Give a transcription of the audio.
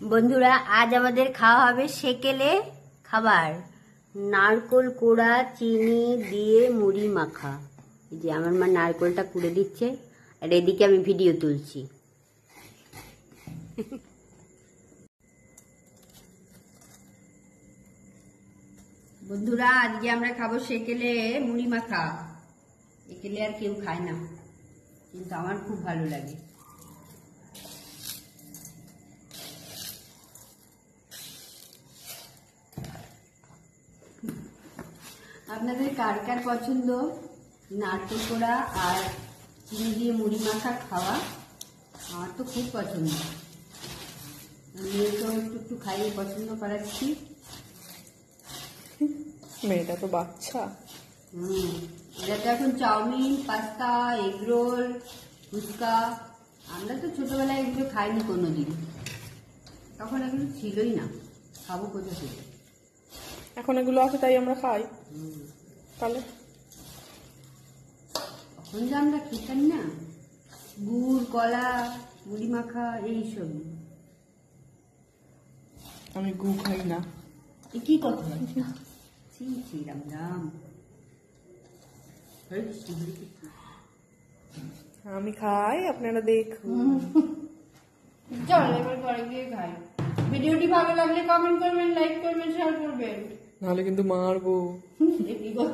বন্ধুরা, আজ আমাদের খাওয়া হবে সেকেলে খাবার, নারকোল কোড়া চিনি দিয়ে মুড়ি মাখা। এই যে আমার মা নারকোলটা কুড়ে দিচ্ছে আর এদিকে আমি ভিডিও তুলছি। বন্ধুরা, আজকে আমরা খাবো সেকেলে মুড়ি মাখা। একেলে আর কেউ খায় না, কিন্তু আমার খুব ভালো লাগে। আপনাদের কার কার পছন্দ নারকেল কোড়া আর চিনি দিয়ে মুড়ি মাখা খাওয়া? আমার তো খুব পছন্দ। মেয়েকেও একটু একটু খাইয়ে পছন্দ করাচ্ছি। মেয়েটা তো বাচ্চা। এটা তো এখন চাউমিন, পাস্তা, এগরোল, ফুচকা। আমরা তো ছোটবেলায় এগুলো খাইনি কোনোদিন, তখন এগুলো ছিলই না। খাবো কোথা থেকে? এখন এগুলো আছে তাই আমরা খাই। তাহলে তখন যে আমরা খেতাম না, গুড়, কলা, মুড়ি মাখা এইসব। আমি গু খাই না। কি কথা? ছি ছি, রাম রাম। আমি খাই, আপনারা দেখুন। চল এবার পরে গিয়ে খাই। ভিডিওটি ভালো লাগলে কমেন্ট করবেন, লাইক করবেন, শেয়ার করবেন। নাহলে কিন্তু মারবো। দেখি গো।